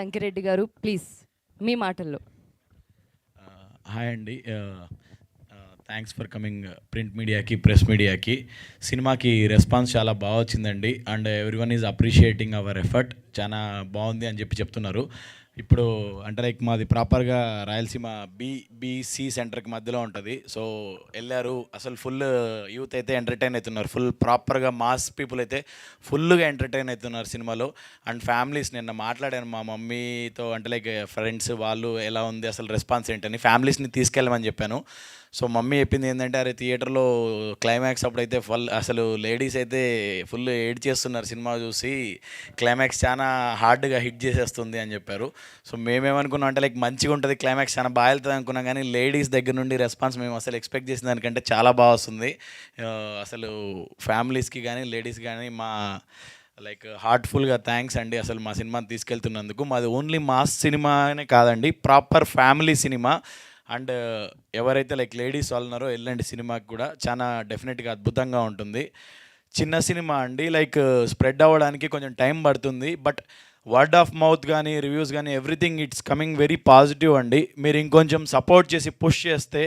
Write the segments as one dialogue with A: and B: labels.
A: అంకిరెడ్డి గారు ప్లీజ్ మీ మాటల్లో.
B: హాయ్ అండి. థ్యాంక్స్ ఫర్ కమింగ్ ప్రింట్ మీడియాకి, ప్రెస్ మీడియాకి. సినిమాకి రెస్పాన్స్ చాలా బాగా వచ్చిందండి. And every one is appreciating hour effort. చాలా బాగుంది అని చెప్తున్నారు. ఇప్పుడు అంటే లైక్ మాది ప్రాపర్గా రాయలసీమ బీసీ సెంటర్కి మధ్యలో ఉంటుంది. సో వెళ్ళారు, అసలు ఫుల్ యూత్ అయితే ఎంటర్టైన్ అవుతున్నారు. ఫుల్ ప్రాపర్గా మాస్ పీపుల్ అయితే ఫుల్గా ఎంటర్టైన్ అవుతున్నారు సినిమాలో. అండ్ ఫ్యామిలీస్ నిన్న మాట్లాడాను మా మమ్మీతో, అంటే లైక్ ఫ్రెండ్స్ వాళ్ళు ఎలా ఉంది అసలు రెస్పాన్స్ ఏంటని, ఫ్యామిలీస్ని తీసుకెళ్ళమని చెప్పాను. సో మమ్మీ చెప్పింది ఏంటంటే, అరే థియేటర్లో క్లైమాక్స్ అప్పుడైతే అసలు లేడీస్ అయితే ఫుల్ ఏడ్ చేస్తున్నారు సినిమా చూసి, క్లైమాక్స్ చాలా హార్డ్గా హిట్ చేసేస్తుంది అని చెప్పారు. సో మేమేమనుకున్నాం అంటే లైక్ మంచిగా ఉంటుంది, క్లైమాక్స్ చాలా బాగా వెళ్తుంది అనుకున్నాం. కానీ లేడీస్ దగ్గర నుండి రెస్పాన్స్ మేము అసలు ఎక్స్పెక్ట్ చేసిన దానికంటే చాలా బాగా వస్తుంది. అసలు ఫ్యామిలీస్కి కానీ లేడీస్ కానీ మా లైక్ హార్ట్ఫుల్గా థ్యాంక్స్ అండి అసలు మా సినిమాని తీసుకెళ్తున్నందుకు. మాది ఓన్లీ మాస్ సినిమానే కాదండి, ప్రాపర్ ఫ్యామిలీ సినిమా. అండ్ ఎవరైతే లైక్ లేడీస్ వాళ్ళు ఉన్నారో వెళ్ళండి సినిమాకి కూడా, చాలా డెఫినెట్గా అద్భుతంగా ఉంటుంది. చిన్న సినిమా అండి, లైక్ స్ప్రెడ్ అవ్వడానికి కొంచెం టైం పడుతుంది. బట్ వర్డ్ ఆఫ్ మౌత్ కానీ రివ్యూస్ కానీ everything it's coming very positive అండి. మీరు ఇంకొంచెం సపోర్ట్ చేసి పుష్ చేస్తే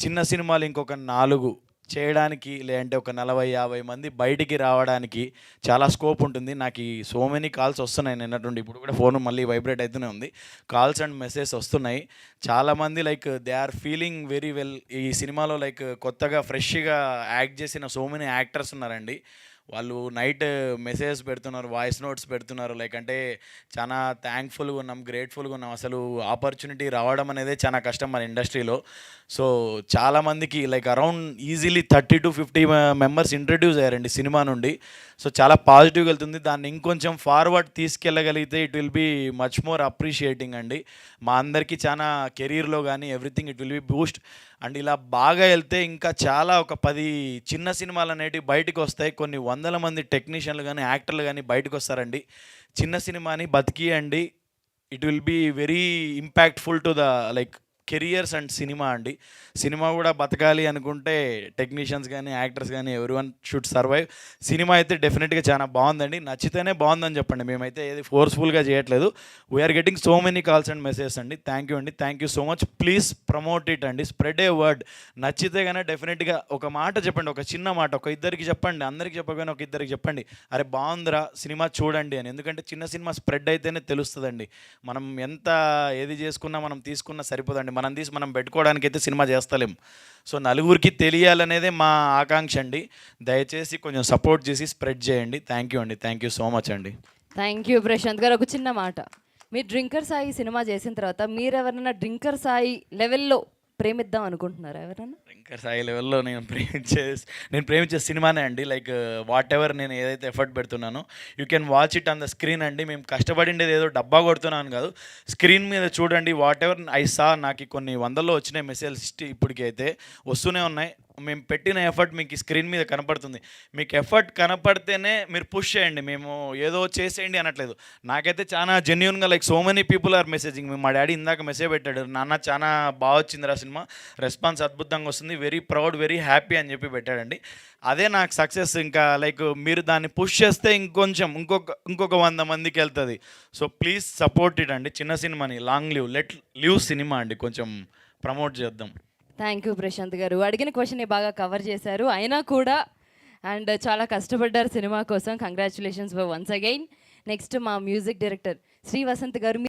B: చిన్న సినిమాలు ఇంకొక 4 చేయడానికి, లేదంటే ఒక 40-50 మంది బయటికి రావడానికి చాలా స్కోప్ ఉంటుంది. నాకు ఈ సో మెనీ కాల్స్ వస్తున్నాయి నిన్నటువంటి, ఇప్పుడు కూడా ఫోన్ మళ్ళీ వైబ్రేట్ అవుతూనే ఉంది. కాల్స్ అండ్ మెసేజ్ వస్తున్నాయి. చాలామంది like they are feeling very well. ఈ సినిమాలో లైక్ కొత్తగా ఫ్రెష్గా యాక్ట్ చేసిన సో మెనీ యాక్టర్స్ ఉన్నారండి. వాళ్ళు నైట్ మెసేజ్ పెడుతున్నారు, వాయిస్ నోట్స్ పెడుతున్నారు. లైక్ అంటే చాలా థ్యాంక్ఫుల్గా ఉన్నాం, గ్రేట్ఫుల్గా ఉన్నాం. అసలు ఆపర్చునిటీ రావడం అనేది చాలా కష్టం మన ఇండస్ట్రీలో. సో చాలామందికి like around easily 30-50 members introduce అయ్యారండి సినిమా నుండి. సో చాలా పాజిటివ్గా వెళ్తుంది. దాన్ని ఇంకొంచెం ఫార్వర్డ్ తీసుకెళ్ళగలిగితే it will be much more appreciating అండి. మా అందరికీ చాలా కెరీర్లో కానీ everything it will be boost. And ఇలా బాగా వెళ్తే ఇంకా చాలా ఒక 10 చిన్న సినిమాలు అనేటివి బయటకు వస్తాయి. కొన్ని వందల మంది టెక్నీషియన్లు కానీ యాక్టర్లు కానీ బయటకు వస్తారండి. చిన్న సినిమాని బతికియండి. It will be very impactful to the like careers and cinema అండి. సినిమా కూడా బతకాలి అనుకుంటే టెక్నీషియన్స్ కానీ యాక్టర్స్ కానీ every one should survive. Cinema అయితే డెఫినెట్గా చాలా బాగుందండి. నచ్చితేనే బాగుందని చెప్పండి, మేమైతే ఏది ఫోర్స్ఫుల్గా చేయట్లేదు. We are getting so many calls and messages అండి. థ్యాంక్ యూ అండి, thank you so much. Please promote it అండి, స్ప్రెడ్ ఏ వర్డ్. నచ్చితే కానీ డెఫినెట్గా ఒక మాట చెప్పండి, ఒక చిన్న మాట, ఒక ఇద్దరికి చెప్పండి, అందరికి చెప్పకపోయినా ఒక ఇద్దరికి చెప్పండి, అరే బాగుందిరా సినిమా చూడండి అని. ఎందుకంటే చిన్న సినిమా స్ప్రెడ్ అయితేనే తెలుస్తుందండి. మనం ఎంత ఏది చేసుకున్నా మనం తీసుకున్నా సరిపోదండి. మనం తీసి మనం పెట్టుకోవడానికి అయితే సినిమా చేస్తలేం. సో నలుగురికి తెలియాలనేదే మా ఆకాంక్ష అండి. దయచేసి కొంచెం సపోర్ట్ చేసి స్ప్రెడ్ చేయండి. థ్యాంక్ యూ అండి, థ్యాంక్ యూ సో మచ్ అండి.
A: థ్యాంక్ యూ ప్రశాంత్ గారు. ఒక చిన్న మాట, మీరు డ్రింకర్ సాయి సినిమా చేసిన తర్వాత మీరు ఎవరైనా డ్రింకర్ సాయి లెవెల్లో ప్రేమిద్దాం అనుకుంటున్నారా ఎవరైనా?
B: డ్రింకర్ సాయి లెవెల్లో నేను ప్రేమించే సినిమానే అండి. లైక్ వాట్ ఎవర్ నేను ఏదైతే ఎఫర్ట్ పెడుతున్నానో you can watch it on the screen అండి. మేము కష్టపడిండేది ఏదో డబ్బా కొడుతున్నాను కాదు, స్క్రీన్ మీద చూడండి. వాట్ ఎవర్ ఐ సా, నాకు కొన్ని వందల్లో వచ్చినాయి మెసేజ్ ఇప్పటికీ అయితే వస్తూనే ఉన్నాయి. మేము పెట్టిన ఎఫర్ట్ మీకు స్క్రీన్ మీద కనపడుతుంది. మీకు ఎఫర్ట్ కనపడితేనే మీరు పుష్ చేయండి, మేము ఏదో చేసేయండి అనట్లేదు. నాకైతే చాలా జెన్యున్గా like so many people are messaging. మా డాడీ ఇందాక మెసేజ్ పెట్టాడు, నాన్న చాలా బాగా వచ్చింది రా సినిమా, రెస్పాన్స్ అద్భుతంగా వస్తుంది, వెరీ ప్రౌడ్, వెరీ హ్యాపీ అని చెప్పి పెట్టాడండి. అదే నాకు సక్సెస్. ఇంకా లైక్ మీరు దాన్ని పుష్ చేస్తే ఇంకొక 100 మందికి వెళ్తుంది. సో ప్లీజ్ సపోర్ట్ ఇట్ అండి. చిన్న సినిమాని లాంగ్ లెట్ లివ్ సినిమా అండి, కొంచెం ప్రమోట్ చేద్దాం.
A: థ్యాంక్ యూ ప్రశాంత్ గారు. అడిగిన క్వశ్చన్ బాగా కవర్ చేశారు అయినా కూడా, అండ్ చాలా కష్టపడ్డారు సినిమా కోసం. Congratulations for once again. Next మా మ్యూజిక్ డైరెక్టర్ శ్రీ వసంత్ గారు.